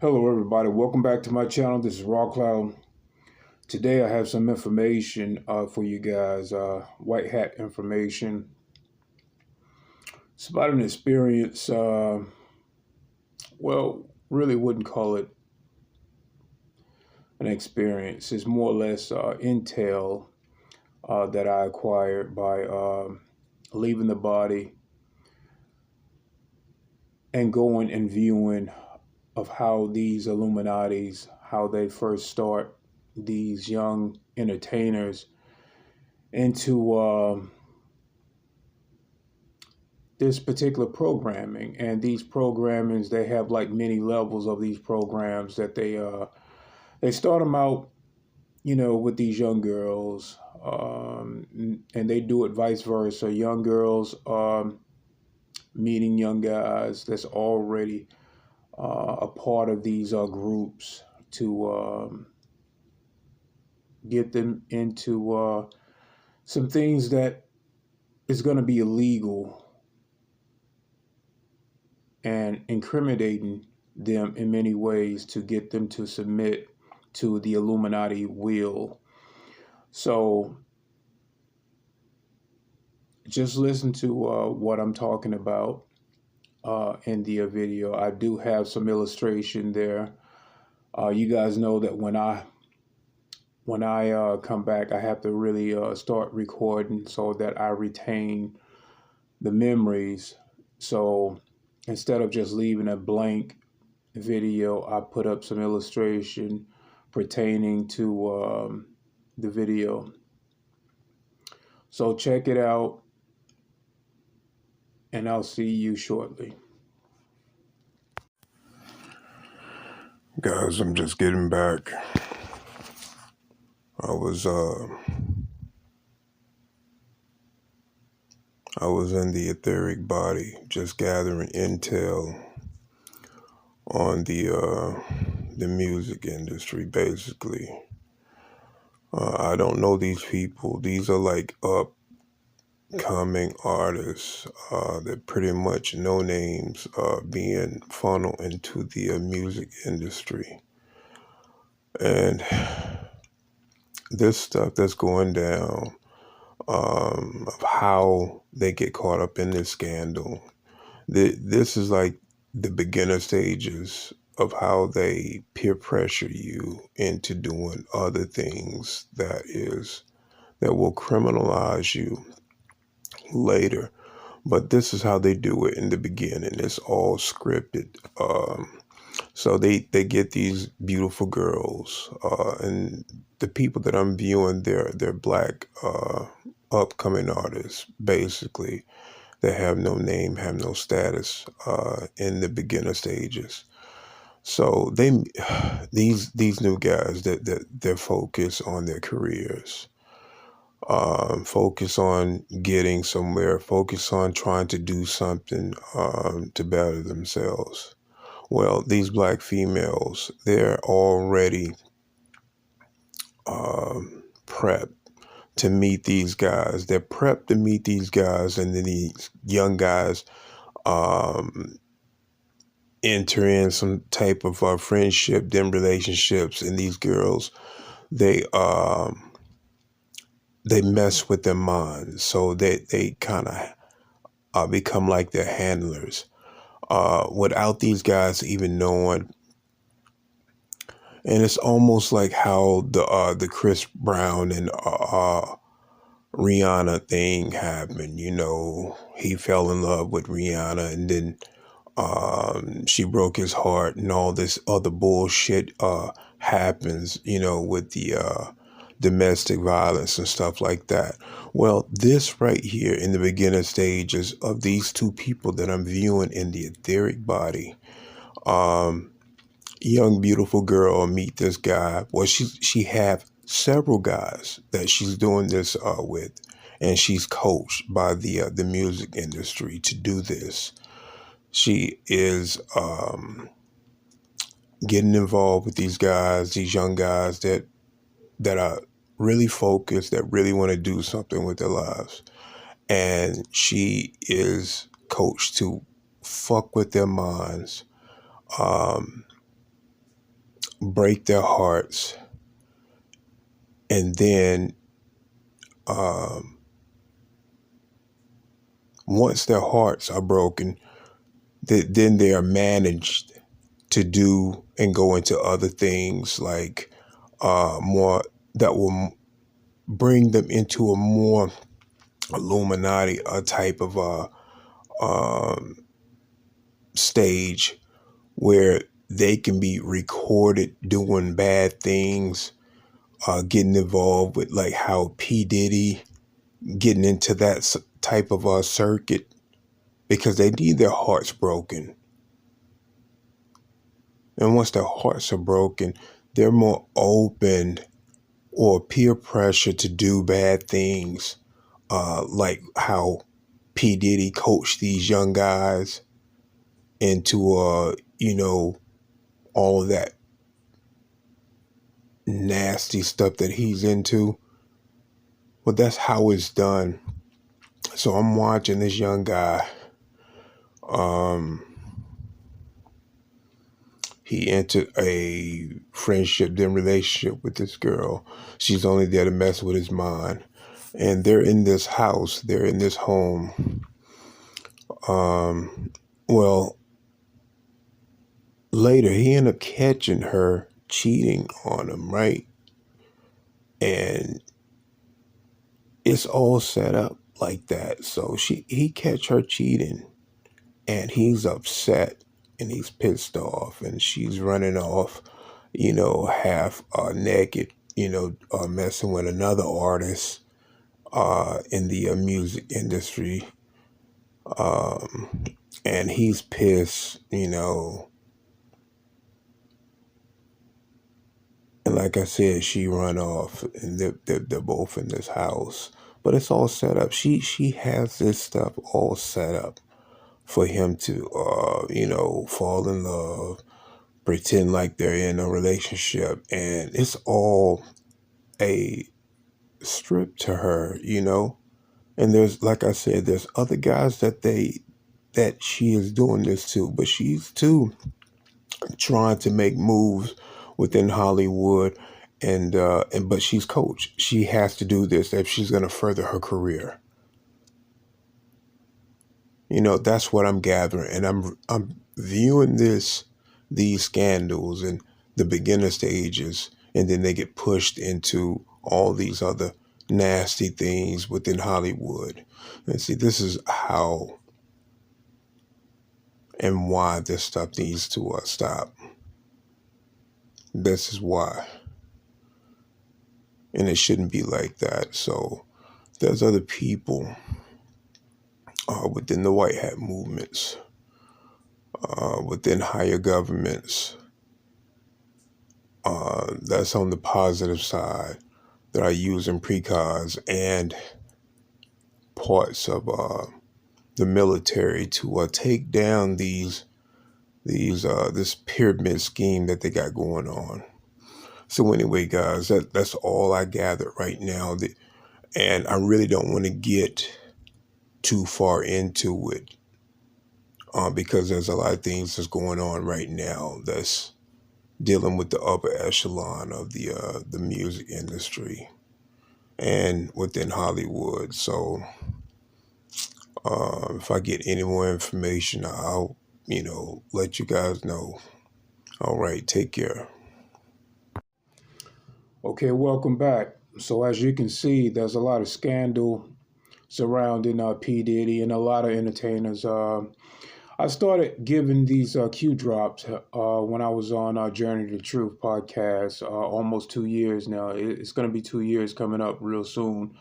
Hello everybody, welcome back to my channel. This is Raw Cloud. Today I have some information for you guys, white hat information. It's about an experience, really wouldn't call it an experience. It's more or less intel that I acquired by leaving the body and going and viewing of how these Illuminatis, how they first start these young entertainers into this particular programming. And these programmings, they have like many levels of these programs that they start them out, with these young girls, and they do it vice versa. Young girls meeting young guys that's already a part of these groups to get them into some things that is going to be illegal and incriminating them in many ways to get them to submit to the Illuminati will. So just listen to what I'm talking about in the video. I do have some illustration there. You guys know that when I come back, I have to really start recording so that I retain the memories. So instead of just leaving a blank video, I put up some illustration pertaining to the video. So check it out, and I'll see you shortly. Guys, I'm just getting back. I was in the etheric body, just gathering intel on the music industry, basically. I don't know these people. These are like upcoming artists that pretty much no names being funneled into the music industry. And this stuff that's going down, of how they get caught up in this scandal. This is like the beginner stages of how they peer pressure you into doing other things that will criminalize you later. But this is how they do it in the beginning. It's all scripted. So they get these beautiful girls, and the people that I'm viewing, they're black upcoming artists, basically. They have no name, have no status in the beginner stages. So these new guys that they're focused on their careers, focus on getting somewhere, focus on trying to do something to better themselves. Well, these black females, they're already prepped to meet these guys. They're prepped to meet these guys, and then these young guys enter in some type of friendship, then relationships, and these girls, they mess with their minds, so they kind of become like their handlers without these guys even knowing. And it's almost like how the Chris Brown and Rihanna thing happened. He fell in love with Rihanna, and then she broke his heart, and all this other bullshit happens, with the domestic violence and stuff like that. Well, this right here in the beginner stages of these two people that I'm viewing in the etheric body, young beautiful girl meet this guy. Well, she have several guys that she's doing this with, and she's coached by the music industry to do this. She is getting involved with these guys, these young guys that are really focused, that really want to do something with their lives. And she is coached to fuck with their minds, break their hearts, and then um, once their hearts are broken, then they are managed to do and go into other things like more that will bring them into a more Illuminati type of um, stage where they can be recorded doing bad things, getting involved with like how P. Diddy getting into that type of circuit because they need their hearts broken. And once their hearts are broken, they're more open or peer pressure to do bad things, like how P. Diddy coached these young guys into, all of that nasty stuff that he's into. Well, that's how it's done. So I'm watching this young guy. Um, he entered a friendship, then relationship with this girl. She's only there to mess with his mind. And they're in this house, they're in this home. Um, well, later he ended up catching her cheating on him, right? And it's all set up like that. So he catch her cheating, and he's upset and he's pissed off, and she's running off, half naked, messing with another artist in the music industry. Um, and he's pissed, and like I said, she run off, and they're both in this house. But it's all set up. She has this stuff all set up for him to, fall in love, pretend like they're in a relationship, and it's all a strip to her, And there's, like I said, there's other guys that she is doing this to, but she's too trying to make moves within Hollywood, and but she's coach. She has to do this if she's going to further her career. That's what I'm gathering, and I'm viewing these scandals in the beginner stages, and then they get pushed into all these other nasty things within Hollywood. And see, this is how and why this stuff needs to stop. This is why, and it shouldn't be like that. So there's other people within the white hat movements, within higher governments, that's on the positive side, that are using precogs and parts of the military to take down these this pyramid scheme that they got going on. So anyway, guys, that's all I gathered right now, and I really don't want to get too far into it because there's a lot of things that's going on right now that's dealing with the upper echelon of the music industry and within Hollywood. So if I get any more information, I'll, let you guys know. All right, take care. Okay, welcome back. So as you can see, there's a lot of scandal surrounding P Diddy and a lot of entertainers. I started giving these Q drops when I was on our Journey to Truth podcast almost 2 years now. It's going to be 2 years coming up real soon.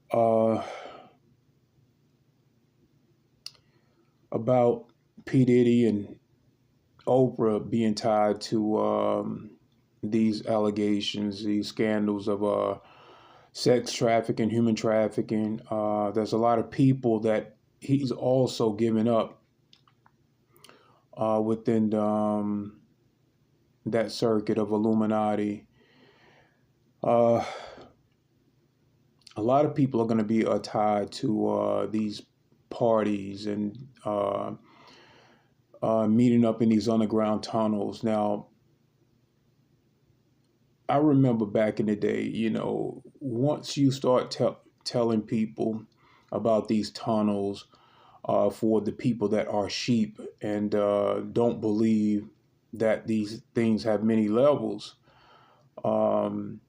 Uh, about P Diddy and Oprah being tied to these allegations, these scandals of sex trafficking, human trafficking. There's a lot of people that he's also given up within that circuit of Illuminati. Uh, a lot of people are going to be tied to these parties and meeting up in these underground tunnels. Now, I remember back in the day, once you start telling people about these tunnels for the people that are sheep and don't believe that these things have many levels, um,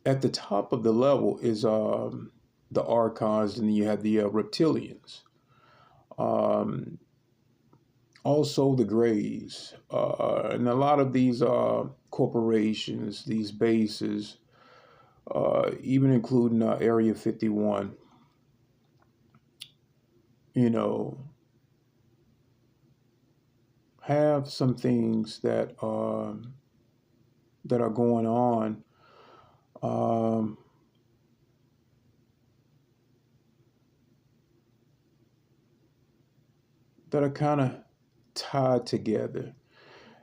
at the top of the level is the archons, and then you have the reptilians. Um, Also, the Greys, and a lot of these corporations, these bases, even including Area 51, you know, have some things that are going on. Um, that are kind of tied together.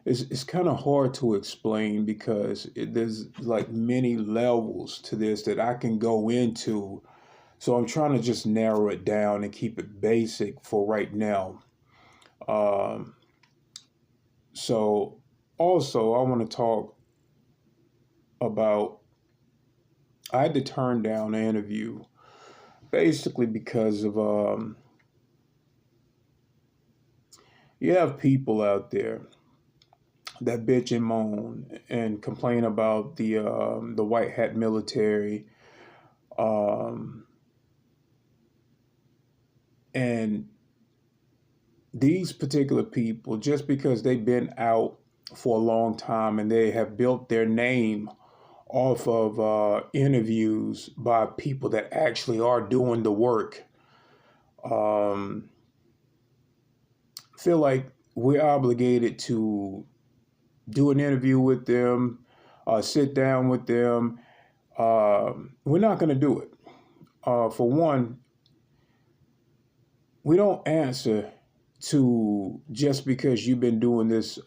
It's kind of hard to explain because there's like many levels to this that I can go into. So I'm trying to just narrow it down and keep it basic for right now. Um, so also I want to talk about, I had to turn down an interview basically because of you have people out there that bitch and moan and complain about the white hat military, um, and these particular people, just because they've been out for a long time and they have built their name off of interviews by people that actually are doing the work, um, feel like we're obligated to do an interview with them, sit down with them. We're not going to do it. For one, we don't answer to just because you've been doing this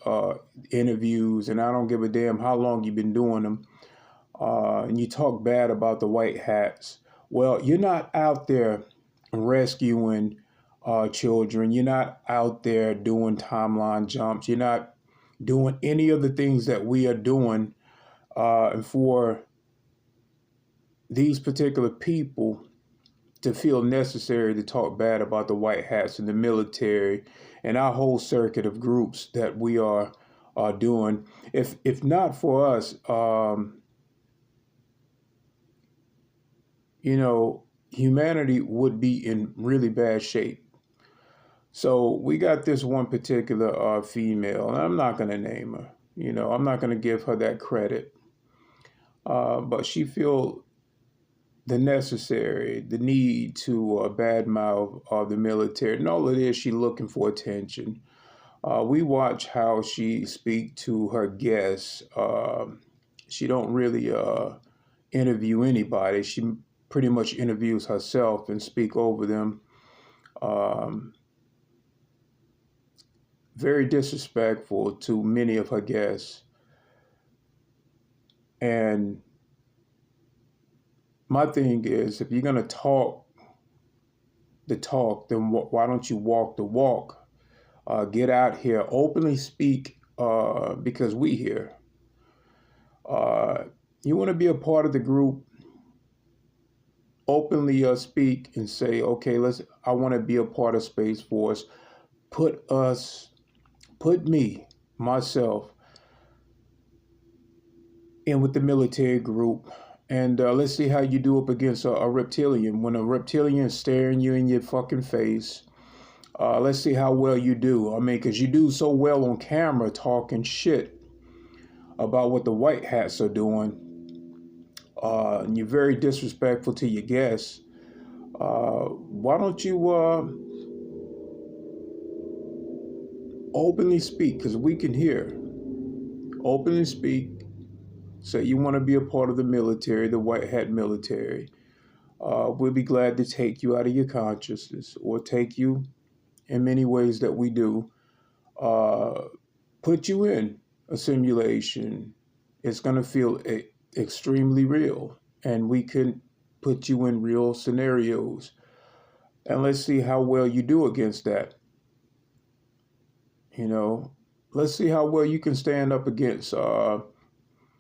interviews, and I don't give a damn how long you've been doing them, and you talk bad about the white hats. Well, you're not out there rescuing children. You're not out there doing timeline jumps. You're not doing any of the things that we are doing. And for these particular people to feel necessary to talk bad about the white hats and the military and our whole circuit of groups that we are doing, if not for us, humanity would be in really bad shape. So we got this one particular female, and I'm not going to name her. I'm not going to give her that credit. But she feel the need to badmouth the military. And all it is, she looking for attention. We watch how she speak to her guests. She don't really interview anybody. She pretty much interviews herself and speak over them. Um, Very disrespectful to many of her guests. And my thing is, if you're going to talk the talk, then why don't you walk the walk? Get out here, openly speak, because we here. You want to be a part of the group, openly speak and say, okay, I want to be a part of Space Force. Put me, myself, in with the military group, and let's see how you do up against a reptilian. When a reptilian is staring you in your fucking face, let's see how well you do. I mean, because you do so well on camera talking shit about what the white hats are doing. And you're very disrespectful to your guests. Why don't you openly speak? Because we can hear. Openly speak. Say you want to be a part of the military, the white hat military. We'll be glad to take you out of your consciousness, or take you in many ways that we do. Put you in a simulation. It's going to feel extremely real, and we can put you in real scenarios, and let's see how well you do against that. Let's see how well you can stand up against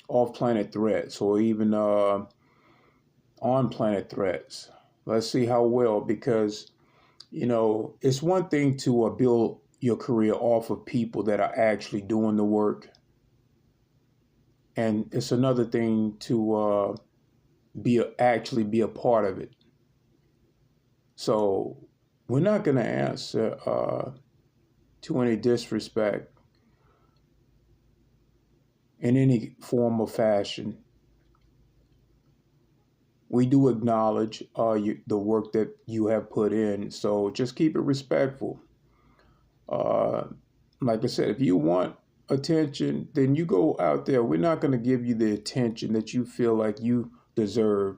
off-planet threats or even on-planet threats. Let's see how well, because it's one thing to build your career off of people that are actually doing the work, and it's another thing to actually be a part of it. So we're not going to answer to any disrespect in any form or fashion. We do acknowledge the work that you have put in, so just keep it respectful. Uh, like I said, if you want attention, then you go out there. We're not going to give you the attention that you feel like you deserve.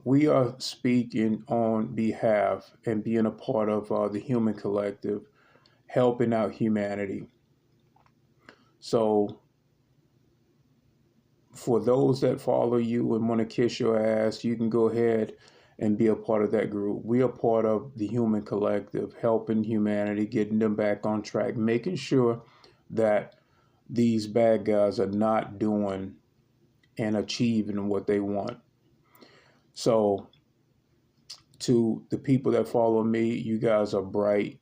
We are speaking on behalf and being a part of the human collective, helping out humanity. So for those that follow you and want to kiss your ass, you can go ahead and be a part of that group. We are part of the human collective, helping humanity, getting them back on track, making sure that these bad guys are not doing and achieving what they want. So to the people that follow me, you guys are bright.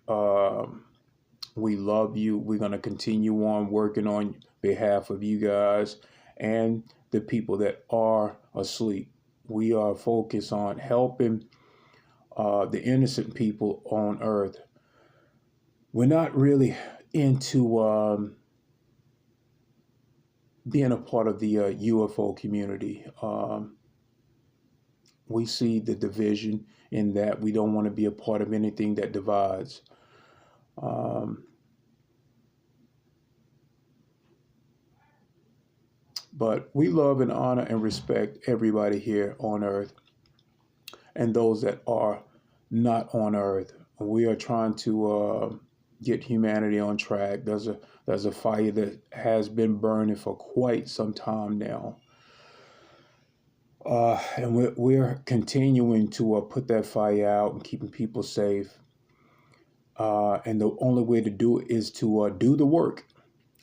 We love you. We're going to continue on working on behalf of you guys and the people that are asleep. We are focused on helping the innocent people on Earth. We're not really into being a part of the UFO community. We see the division in that. We don't want to be a part of anything that divides. But we love and honor and respect everybody here on Earth and those that are not on Earth. We are trying to get humanity on track. There's a fire that has been burning for quite some time now. And we're continuing to put that fire out and keeping people safe. And the only way to do it is to do the work,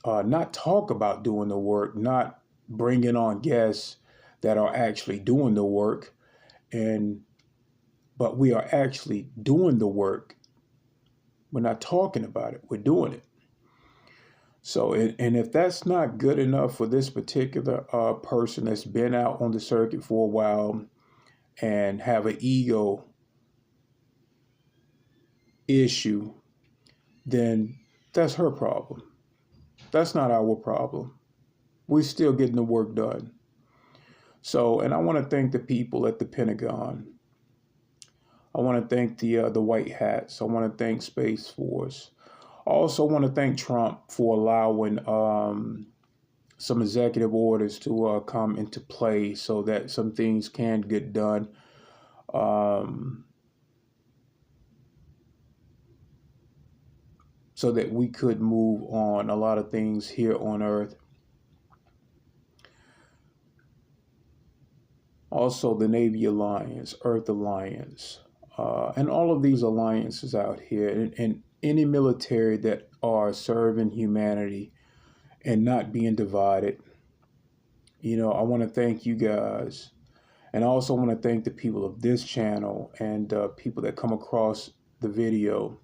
not talk about doing the work, not bringing on guests that are actually doing the work, but we are actually doing the work. We're not talking about it, we're doing it. So, and if that's not good enough for this particular person that's been out on the circuit for a while and have an ego issue, then that's her problem. That's not our problem. We're still getting the work done. So, and I want to thank the people at the Pentagon. I want to thank the White Hats. I want to thank Space Force. I also want to thank Trump for allowing some executive orders to come into play so that some things can get done. So that we could move on a lot of things here on Earth. Also, the Navy Alliance, Earth Alliance, and all of these alliances out here, and any military that are serving humanity and not being divided. I want to thank you guys. And I also want to thank the people of this channel and people that come across the video.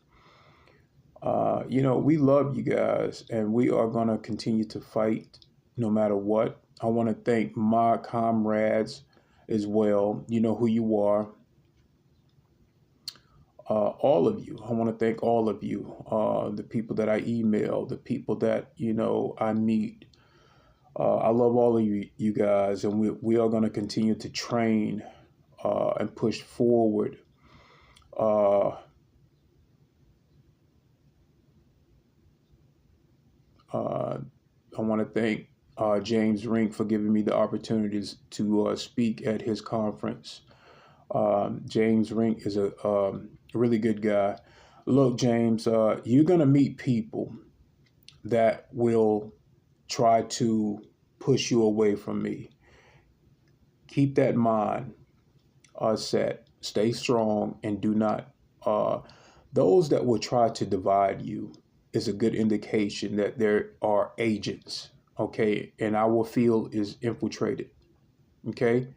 We love you guys, and we are going to continue to fight no matter what. I want to thank my comrades as well. You know who you are. All of you. I want to thank all of you. The people that I email, the people that, I meet. I love all of you guys, and we are going to continue to train and push forward. I want to thank James Rink for giving me the opportunities to speak at his conference. James Rink is a really good guy. Look, James, you're going to meet people that will try to push you away from me. Keep that mind set. Stay strong and do not. Those that will try to divide you is a good indication that there are agents okay, and our field is infiltrated, okay?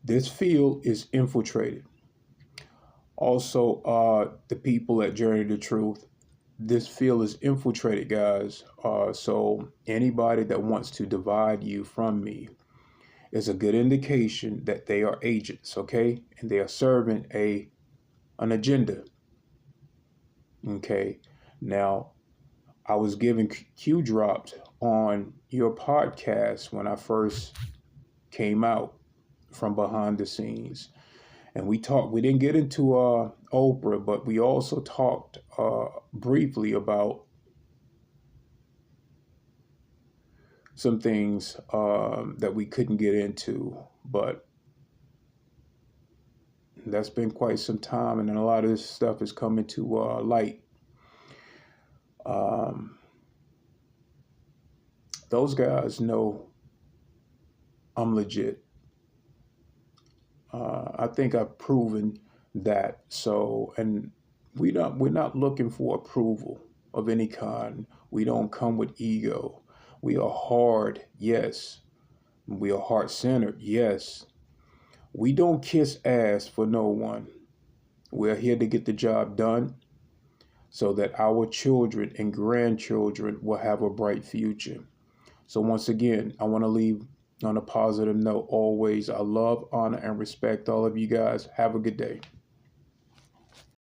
This field is infiltrated. Also, the people at Journey to Truth, this field is infiltrated, guys. So anybody that wants to divide you from me is a good indication that they are agents, okay? And they are serving an agenda, okay? Now, I was giving Q drops on your podcast when I first came out from behind the scenes. And we didn't get into Oprah, but we also talked briefly about some things that we couldn't get into. But that's been quite some time, and then a lot of this stuff is coming to light. Um, those guys know I'm legit. I think I've proven that. So, and we're not looking for approval of any kind. We don't come with ego. We are hard, yes. We are heart centered, yes. We don't kiss ass for no one. We're here to get the job done so that our children and grandchildren will have a bright future. So once again, I want to leave on a positive note always. I love, honor, and respect all of you guys. Have a good day.